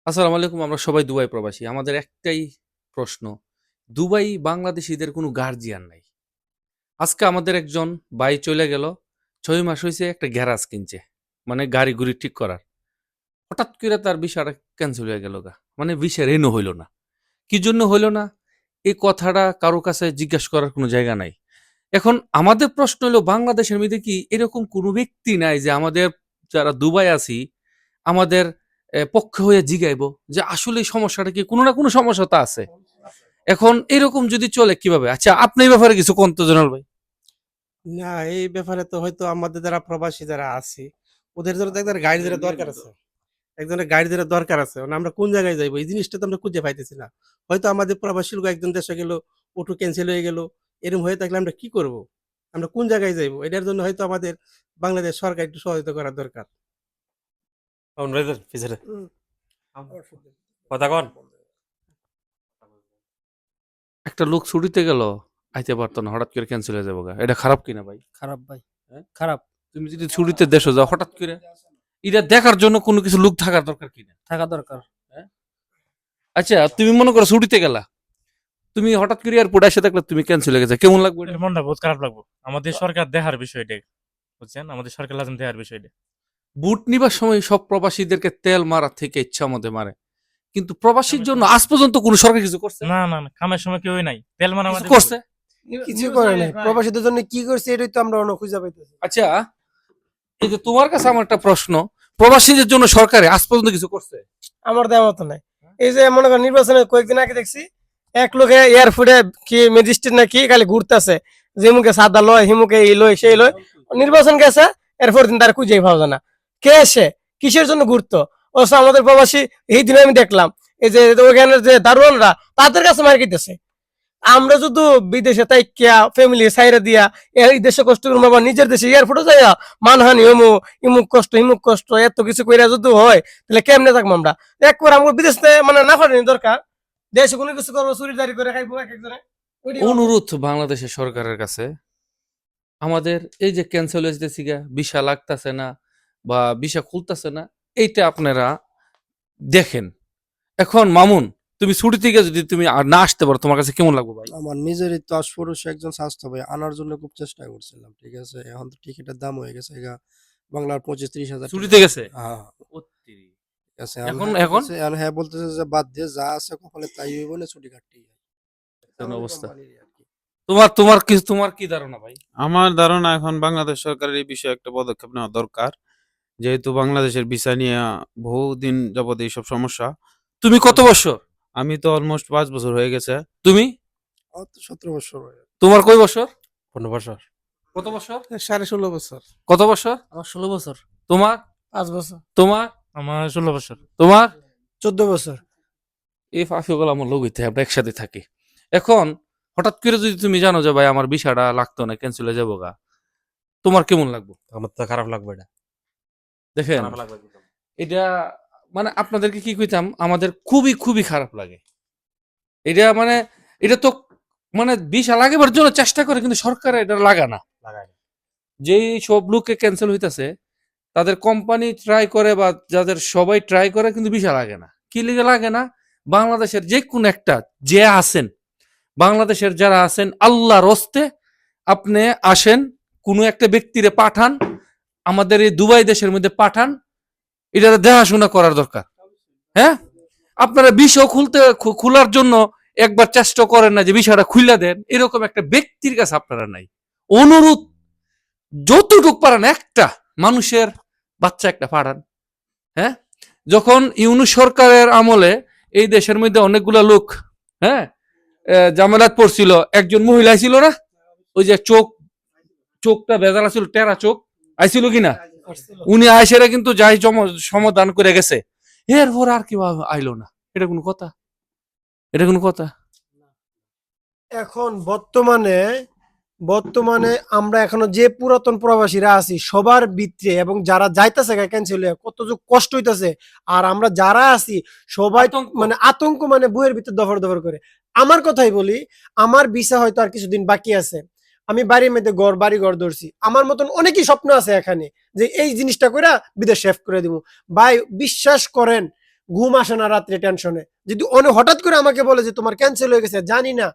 আসসালামু আলাইকুম। আমরা সবাই দুবাই প্রবাসী। আমাদের একটাই প্রশ্ন, দুবাই বাংলাদেশীদের কোনো গার্জিয়ান নাই। আজকে আমাদের একজন ভাই চইলা গেল। ৬ মাস হইছে একটা গ্যারাজ কিনছে। মানে গাড়ি-গুড়ি ঠিক করার। হঠাৎ কইরা তার ভিসাটা ক্যানসেল হইয়া গেল। মানে ভিসা রিনিউ হইল না। কি জন্য হইল না? এই কথাটা কারো কাছে জিজ্ঞেস করার কোনো জায়গা নাই। এখন আমাদের প্রশ্ন হইলো বাংলাদেশের মধ্যে কি এরকম কোনো ব্যক্তি নাই যে আমাদের যারা দুবাই আছি আমাদের পক্ষ হয়ে জিগাইবো যে আসলে এই সমস্যাটা কি কোনো না কোনো সমস্যা তো আছে। এখন এরকম যদি চলে কিভাবে? আচ্ছা আপনি এই ব্যাপারে কিছু কোন তো জনাল ভাই। না, এই ব্যাপারে তো হয়তো আমাদের যারা প্রবাসী যারা আছি, ওদের জন্য তো একজনের গাইড যারা দরকার আছে। একজনের গাইড যারা দরকার আছে। মানে আমরা কোন জায়গায় যাইবো? এই জিনিসটা তো আমরা খুঁজে পাইতেছি না। হয়তো আমাদের প্রবাসী লোক একজন দেশে গেল, অটো ক্যানসেল হয়ে গেল। এরকম হয়ে থাকলে আমরা কি করব? আমরা কোন জায়গায় যাইবো? এটার জন্য হয়তো আমাদের বাংলাদেশ সরকার একটু সহযোগিতা করা দরকার। অনুরাধের পিছনে হুম। কথা কন। একটা লোক ছুটিতে গেল, আইতে পারতো না, হঠাৎ করে ক্যান্সেল হয়ে যাবো গা। এটা খারাপ কিনা ভাই? খারাপ ভাই, হ্যাঁ? খারাপ। তুমি যদি ছুটিতে দেশে যাও হঠাৎ করে এটা দেখার জন্য কোনো কিছু লোক থাকার দরকার কিনা? থাকা দরকার। হ্যাঁ? আচ্ছা তুমি মনে করো ছুটিতে গেলা, তুমি হঠাৎ করে এয়ারপোর্টে এসে দেখলে তুমি ক্যান্সেল হয়ে গেছে, কেমন লাগবে এটা? এর মনটা বহুত খারাপ লাগবো। আমাদের সরকার দেখার বিষয় এটা, বুঝছেন? আমাদের সরকার লাজম দেখার বিষয় এটা। বুট নিবার সময় সব প্রবাসীদেরকে তেল মারা থেকে ইচ্ছা মতে মারে, কিন্তু প্রবাসীর জন্য আজ পর্যন্ত কোন সরকার কিছু করছে? না না না, কামের সময় কেউই নাই, তেল মারা কিছু আমাদের করছে? কিছু করে নাই। প্রবাসীদের জন্য কি করছে এটাই তো আমরা খুঁজে পাইতেছি। আচ্ছা এই যে তোমার কাছে আমার একটা প্রশ্ন, প্রবাসীদের জন্য সরকারে আজ পর্যন্ত কিছু করছে? আমার দেওয়া মতো নাই। এই যে মনে করেন নির্বাচনে কয়েকদিন আগে দেখছি এক লোকে এয়ারফোর্টে কি ম্যাজিস্ট্রেট নাকি খালি ঘুরতেছে, যে মুখে সাদা লয় হিমুকে এই লয় সেই লয়, নির্বাচন গেছে এরপর দিন তার খুঁজেই পাওয়া যায় না। কে সে, কিসের জন্য ঘুরতো? অবশ্য আমাদের প্রবাসী এই দিনে আমি দেখলাম এই যে ওখানে যে দারোয়ানরা তাদের কাছে মার খেতেছে। আমরা যদি বিদেশে তাই ফ্যামিলি সাইরে দিয়া এই দেশে কষ্ট করবো আবার নিজের দেশে এয়ারপোর্টে যাইয়া মানহানি হমু, ইমুক কষ্ট হিমুক কষ্ট এত কিছু কইরা যদি হয় তাহলে কেমনে থাকবো আমরা? একবার আমার বিদেশ মানে না করার দরকার, দেশে কোনো কিছু করবো চুরিদারি করে খাইবো এক একজনে। অনুরোধ বাংলাদেশের সরকারের কাছে, আমাদের এই যে ক্যান্সেল হয়ে যেতেছি গা, ভিসা লাগতাছে না বা ভিসা খুলতাছে না, এইটা আপনারা দেখেন। এখন মামুন, তুমি ছুটি থেকে যদি তুমি আর না আসতে পারো তোমার কাছে কেমন লাগবে ভাই? আমার নিজেরই তো আশপাশ একজন স্বাস্থ্য ভাই আনার জন্য খুব চেষ্টা করছিলাম, ঠিক আছে? এখন তো টিকিটের দাম হয়ে গেছে বাংলার 25-30 হাজার টাকা। ছুটিতে গেছে? হ্যাঁ, ও তেরি। ঠিক আছে। এখন এখন হ্যাঁ বলতেছে যে বাদ দিয়ে যা আছে কপালে তাই হইব না, ছুটি কাটতেই হয়। এমন আমাদের অবস্থা। কোম্পানিরই আর কি। তোমার কি ধারণা ভাই? আমার ধারণা এখন বাংলাদেশ সরকারের এই বিষয়ে একটা পদক্ষেপ নেওয়া দরকার। যেহেতু বাংলাদেশের ভিসা নিয়ে বহুদিন যাবত এইসব সমস্যা। তুমি কত বছর? আমি তো অলমোস্ট ৫ বছর হয়ে গেছে। তুমি? আমার তো 17 বছর হয়ে গেছে। তোমার কয় বছর? 15 বছর। কত বছর? 16.5 বছর। কত বছর? আমার 16 বছর। তোমার? 5 বছর। তোমার? আমার 16 বছর। তোমার? 14 বছর। এই ফাঁকিগুলো আমার লোক হইতে আমরা একসাথে থাকি। এখন হঠাৎ করে যদি তুমি জানো যে ভাই আমার ভিসাটা লাগতো না, ক্যান্সেল হয়ে যাবো গা, তোমার কেমন লাগবে? আমার তো খারাপ লাগবে এটা। দেখেন খারাপ লাগবে একদম। এটা মানে আপনাদেরকে কি কইতাম, আমাদের খুবই খুবই খারাপ লাগে। এটা মানে এটা তো মানে ভিসা লাগাবার জন্য চেষ্টা করে কিন্তু সরকার এটা লাগা না। লাগাই। যেই সব লোককে ক্যান্সেল হইতাছে তাদের কোম্পানি ট্রাই করে বা যাদের সবাই ট্রাই করে কিন্তু ভিসা লাগে না। কি লিগে লাগে না? বাংলাদেশের যে কোন একটা যে আছেন, বাংলাদেশের যারা আছেন আল্লাহর হস্তে আপনি আসেন, কোনো একটা ব্যক্তিরে পাঠান, আমাদের এই দুবাই দেশের মধ্যে পাঠান, এটা দেখাশোনা করার দরকার। হ্যাঁ, আপনারা বিষয় খোলার জন্য একবার চেষ্টা করেন না যে বিষয়টা খুলে দেন, এরকম একটা ব্যক্তির কাছে আপনারা নাই। অনুরোধ যতটুক পারেন একটা মানুষের বাচ্চা একটা পাঠান। হ্যাঁ, যখন ইউনূস সরকারের আমলে এই দেশের মধ্যে অনেকগুলা লোক হ্যাঁ জামেলাত পড়ছিল, একজন মহিলা ছিল না, ওই যে চোখটা ভেজাল ছিল, টেরা চোখ, আইছিল কিনা? উনি আইসেরা কিন্তু যাই সমাধান করে গেছে, এরপর আর কি আইলো না। এটা কোনো কথা? এটা কোনো কথা? এখন বর্তমানে বর্তমানে আমরা এখনো যে পুরাতন প্রবাসীরা আছি সবার ভিতরে এবং যারা যাইতেছে ক্যান্সেল কত যে কষ্ট হইতাছে, আর আমরা যারা আছি সবাই আতঙ্ক। মানে আতঙ্ক, মানে বইয়ের ভিতরে দফর দফর করে। আমার কথাই বলি, আমার ভিসা হয়তো আর কিছুদিন বাকি আছে, আমি বাড়ির মধ্যে বাড়ি ঘর ধরছি, আমার মতন অনেকই স্বপ্ন আছে এখানে যে এই জিনিসটা করে বিদেশ শেফ করে দিব। ভাই বিশ্বাস করেন, ঘুম আসে না রাত্রে টেনশনে। যদি হঠাৎ করে আমাকে বলে যে তোমার ক্যান্সেল হয়ে গেছে, জানি না,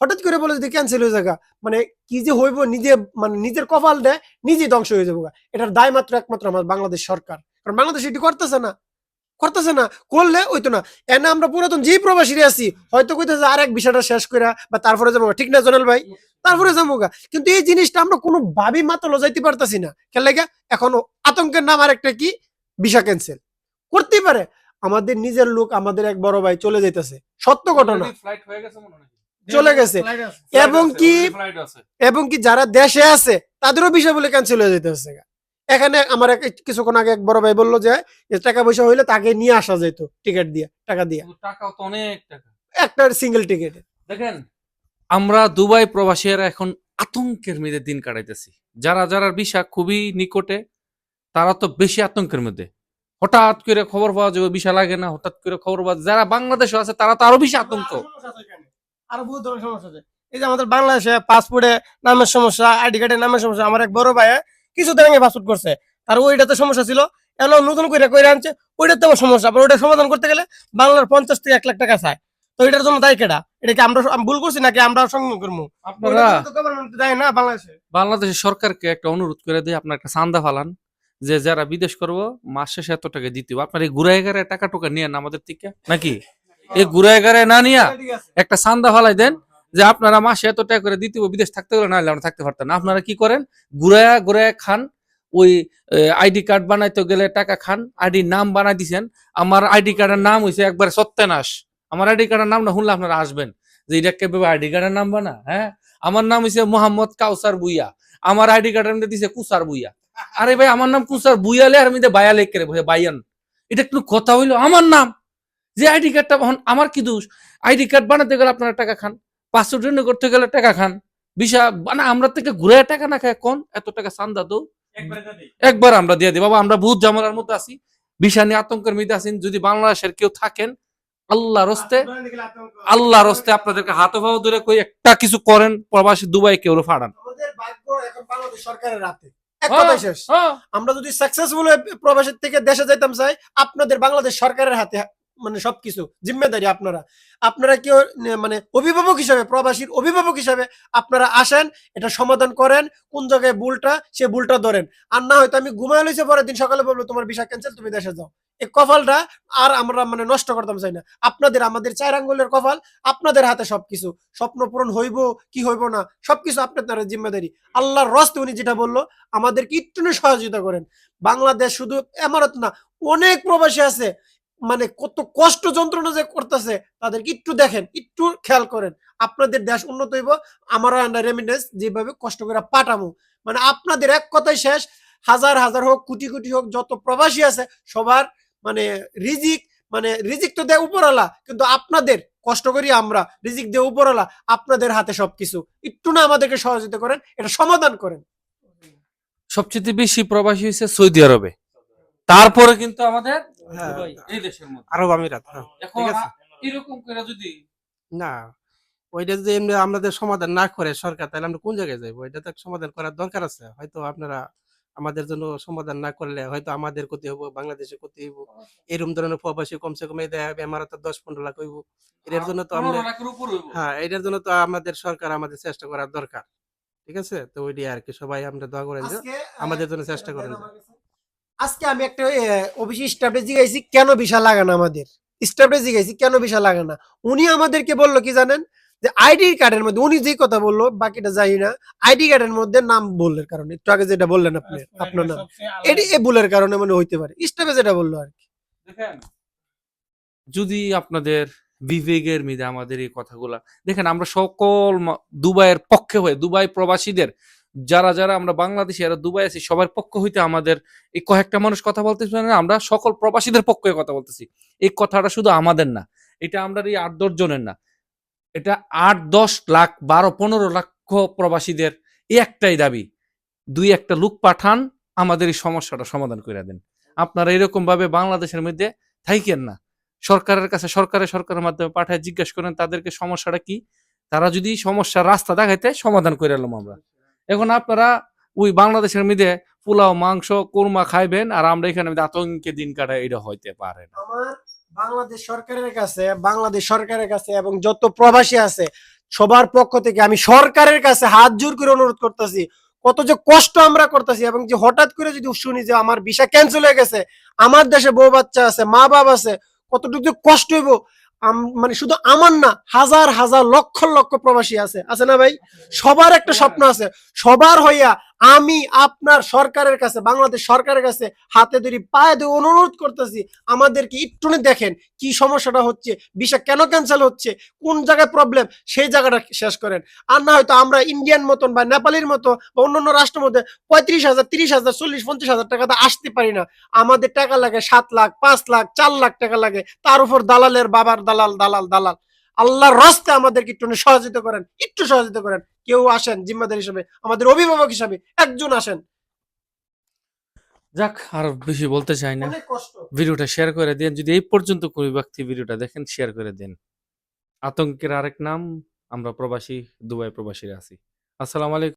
হঠাৎ করে বলে যদি ক্যান্সেল হয়ে যাগা, মানে কি যে হইব, নিজে মানে নিজের কপাল দেয় নিজেই ধ্বংস হয়ে যাবো গা। এটার দায় মাত্র একমাত্র আমার বাংলাদেশ সরকার, কারণ বাংলাদেশ এটি করতেছে না, করলে ওইতো না। এনে আমরা পুরাতন যেই প্রবাসীরা আছি হয়তো কইতেছে আরেক বিষয়টা শেষ করে বা তারপরে যাবো, ঠিক না জনাল ভাই? তারপরে যাবো গা। কিন্তু এই জিনিসটা আমরা কোনো ভাবেই মাত্র লজাইতে পারতাছি না, কেন লাগে? এখনো আতঙ্কের নাম আরেকটা কি, ভিসা ক্যান্সেল করতেই পারে। আমাদের নিজের লোক, আমাদের এক বড় ভাই চলে যাইতেছে, সত্য ঘটনা, ফ্লাইট হয়ে গেছে মনে হয়। চলে গেছে। এবং কি ফ্লাইট আছে। এবং কি যারা দেশে আছে তাদেরও বিষয় বলে ক্যান্সেল হয়ে যেতেছে। এখানে আমার কিছুক্ষণ আগে এক বড় ভাই বললো যে টাকা পয়সা হইলে তাকে নিয়ে আসা যেত টিকিট দিয়ে, টাকা দিয়ে, কিন্তু টাকাও তো অনেক টাকা। একটা সিঙ্গেল টিকিট। দেখেন, আমরা দুবাই প্রবাসীরা এখন আতঙ্কের মধ্যে দিন কাটাইতেছি। যারা যারা ভিসা খুবই নিকটে, তারা তো বেশি আতঙ্কের মধ্যে। হঠাৎ করে খবর পাওয়া যাবে ভিসা লাগে না, হঠাৎ করে খবর পাওয়া, যারা বাংলাদেশে আছে তারা তো আরো বেশি আতঙ্ক। আরো বহুত ধরনের সমস্যা আছে। এই যে আমাদের বাংলাদেশে পাসপোর্টে নামের সমস্যা, আইডি কার্ডের নামের সমস্যা। আমার এক বড় ভাই কিছুদিন আগে পাসপোর্ট করছে, তার ওইটাতে সমস্যা ছিল, এলো নতুন করে আনছে, ওইটাতে সমস্যা। আবার ওইটা সমাধান করতে গেলে বাংলার 50 থেকে 1 লাখ টাকা চায়। তো এটার জন্য দায় কেডা? এটা কি আমি ভুল করছি নাকি আমরা সঙ্গে করবো? আপনারা গভর্নমেন্ট দেয় না বাংলাদেশে। বাংলাদেশের সরকারকে একটা অনুরোধ করে দিয়ে আপনার একটা চান্দা ফালান, যে যারা বিদেশ করবো মাস শেষে এত টাকা দিতে হবে। আপনার এই ঘুরে এগারে টাকা টুকা নিয়ে আমাদের থেকে নাকি, এই ঘুরে এগারে না নিয়া একটা চান্দা ফালাই দেন যে আপনারা মাসে এত টাকা করে দিতে হবে, বিদেশ থাকতে গেলে, নাহলে আমরা থাকতে পারতাম না। আপনারা কি করেন, ঘুরে খান, ওই আইডি কার্ড বানাইতে গেলে টাকা খান, আইডি নাম বানাই দিছেন। আমার আইডি কার্ডের নাম হয়েছে একবারে সত্যনাশ। আমার আইডি কার্ডের নামটা শুনলে আপনারা আসবেন যে এটা কেভাবে আইডি কার্ডের নাম বানা। হ্যাঁ, আমার নাম হয়েছে মোহাম্মদ কাউসার বুইয়া, আমার আইডি কার্ডের মধ্যে দিছে কুসার বুইয়া। আরে ভাই, আমার নাম কুসার বুইয়ালে আর মধ্যে বায়া লেখ করে বাইয়ান, এটা একটু কথা হইলো? আমার নাম, যে আইডি কার্ডটা, আমার কি দোষ? আইডি কার্ড বানাতে গেলে আপনারা টাকা খান, পাসপোর্ট রিনিউ করতে গেলে টাকা খান, ভিসা মানে আমরা থেকে ঘুরে টাকা না খায় কোন এত টাকা চান্দা তো একবার আমরা দিয়ে দিই। বাবা, আমরা বহুত ঝামেলার মধ্যে আছি, ভিসা নিয়ে আতঙ্কের মধ্যে আছি। যদি বাংলাদেশের কেউ থাকেন, আল্লাহর রস্তে আপনাদেরকে হাতে পাও ধরে কই একটা কিছু করেন, প্রবাসী দুবাই কেউ ফাড়ান। আমাদের ভাগ্য এখন বাংলাদেশ সরকারের হাতে। এক কথাই শেষ। আমরা যদি সাকসেসফুল হয়ে প্রবাসের থেকে দেশে যাইতাম চাই, আপনাদের বাংলাদেশ সরকারের হাতে, মানে সবকিছু জিম্মেদারি আপনারা কেউ মানে অভিভাবক হিসাবে, প্রবাসীর অভিভাবক হিসাবে আপনারা আসেন, এটা সমাধান করেন। কোন জায়গায় ভুলটা, সে ভুলটা ধরেন। আর না হয়তো আমি ঘুমায় লইছে, পরের দিন সকালে বলবো তোমার ভিসা ক্যান্সেল, তুমি দেশে যাও। এই কপালটা আর আমরা মানে নষ্ট করতাম চাই না। আমাদের 4 আঙ্গুলের কপাল, আপনাদের হাতে সবকিছু। স্বপ্ন পূরণ হইব কি হইব না, সবকিছু আপনাদের জিম্মেদারি। আল্লাহর রস্তে উনি যেটা বললো, আমাদেরকে একটু সহযোগিতা করেন। বাংলাদেশ শুধু এমারত না, অনেক প্রবাসী আছে, মানে কত কষ্ট যন্ত্রণা যে করতেছে, তাদেরকে একটু দেখেন, একটু খেয়াল করেন। আপনাদের দেশ উন্নত হইব, আমরা রেমিটেন্স যেভাবে কষ্ট করে পাঠামো, মানে আপনাদের এক কথাই শেষ। হাজার হাজার হোক, কোটি কোটি হোক, যত প্রবাসী আছে সবার মানে রিজিক তো দেয় উপরওয়ালা, কিন্তু আপনাদের কষ্ট করি আমরা, রিজিক দিয়ে উপরওয়ালা, আপনাদের হাতে সবকিছু। একটু না আমাদেরকে সহযোগিতা করেন, এটা সমাধান করেন। সবচেয়ে বেশি প্রবাসী হয়েছে সৌদি আরবে, তারপরে কিন্তু আমাদের হ্যাঁ, এই দেশের মধ্যে। আরব আমিরাত। হ্যাঁ, এখন ঠিক আছে। এরকম করে যদি না, ওইটা যদি এমনি আমাদের সমাধান না করে সরকার, তাহলে আমরা কোন জায়গায় যাইবো? এটা তো একটা সমাধান করার দরকার আছে। হয়তো আপনারা আমাদের জন্য সমাধান না করলে হয়তো আমাদের ক্ষতি হবো, বাংলাদেশের ক্ষতি হইব। এরকম ধরনের প্রবাসী কমসে কম আমার তো 10-15 লাখ হইব। এটার জন্য তো 15 আমরা, লাখের উপর হইব। হ্যাঁ, এটার জন্য তো আমাদের সরকার আমাদের চেষ্টা করার দরকার। ঠিক আছে, তো ওইটাই আর কি। সবাই আমরা দোয়া করেন যে আমাদের জন্য চেষ্টা করেন। আজকে আমি একটা অফিসে স্টাফে জিজ্ঞাসি কেন ভিসা লাগে না, আমাদের স্টাফে জিজ্ঞাসি কেন ভিসা লাগে না। উনি আমাদেরকে বললো কি জানেন, যে আইডি কার্ডের মধ্যে, উনি যে কথা বললো বাকিটা জানি না, আইডি কার্ডের মধ্যে নাম ভুলের কারণে, একটু আগে যেটা বললেন আপনি, আপনার নাম এটি এ ভুলের কারণে মানে হইতে পারে। স্টাফে যেটা বললো আর কি। দেখেন, যদি আপনাদের বিবেকের মিদে আমাদের এই কথাগুলা দেখেন, আমরা সকল দুবাইয়ের পক্ষে হয়ে, দুবাই প্রবাসীদের যারা যারা আমরা বাংলাদেশি এরা দুবাই আছি, সবার পক্ষ হইতে আমাদের এই কয়েকটা মানুষ কথা বলতেছি না, আমরা সকল প্রবাসীদের পক্ষে কথা বলতেছি। এই কথাটা শুধু আমাদের না, এটা আমরা এই 8-10 জনের না, এটা 8-10 লাখ 12-15 লক্ষ প্রবাসীদের এই একটাই দাবি, 2-1টা লোক পাঠান, আমাদের এই সমস্যাটা সমাধান করে দেন। আপনারা এরকম ভাবে বাংলাদেশের মধ্যে থাইকেন না, সরকারের কাছে সরকারের মাধ্যমে পাঠায় জিজ্ঞেস করেন তাদেরকে সমস্যাটা কি, তারা যদি সমস্যার রাস্তা দেখাইতে সমাধান করে এলাম আমরা। এখন আপনারা ওই বাংলাদেশের মধ্যে পোলাও মাংস কোরমা খাইবেন, আর আমরা এখানে আতঙ্কে দিন কাটাই, এটা হইতে পারে না। আমার বাংলাদেশ সরকারের কাছে এবং যত প্রবাসী আছে সবার পক্ষ থেকে আমি সরকারের কাছে হাত জোর করে অনুরোধ করতেছি, কত যে কষ্ট আমরা করতেছি এবং যে হঠাৎ করে যদি শুনি যে আমার ভিসা ক্যান্সেল হয়ে গেছে, আমার দেশে বউ বাচ্চা আছে, মা বাপ আছে, কতটুকু যে কষ্ট হইব। মানে শুধু আমার না, হাজার হাজার লক্ষ লক্ষ প্রবাসী আছে না ভাই? সবার একটা স্বপ্ন আছে, সবার হইয়া আমি আপনার সরকারের কাছে, বাংলাদেশ সরকারের কাছে হাতে ধরি পায়ে ধরে অনুরোধ করতেছি, আমাদেরকে একটুখানি দেখেন কি সমস্যাটা হচ্ছে, ভিসা কেন ক্যান্সেল হচ্ছে, কোন জায়গায় প্রবলেম, সেই জায়গাটা শেষ করেন। আর না হয়তো আমরা ইন্ডিয়ান মতন বা নেপালের মতো বা অন্যান্য রাষ্ট্রের মধ্যে 35,000 30,000 40 50,000 টাকাতে আসতে পারি না। আমাদের টাকা লাগে 7 লাখ 5 লাখ 4 লাখ টাকা লাগে, তার উপর দালালের বাবার দালাল দালাল দালাল। আল্লাহর রাস্তে আমাদেরকে একটু সহযোগিতা করেন, একটু সহযোগিতা করেন। কেউ আসেন জিম্মাদার হিসেবে, আমাদের অভিভাবক হিসাবে একজন আসেন। যাক, আর বেশি বলতে চাই না। অনেক কষ্ট। ভিডিওটা শেয়ার করে দিন, যদি এই পর্যন্ত কোনো ব্যক্তি ভিডিওটা দেখেন শেয়ার করে দিন। আতঙ্কের আরেক নাম, আমরা প্রবাসী, দুবাই প্রবাসীরা আছি। আসসালামু আলাইকুম।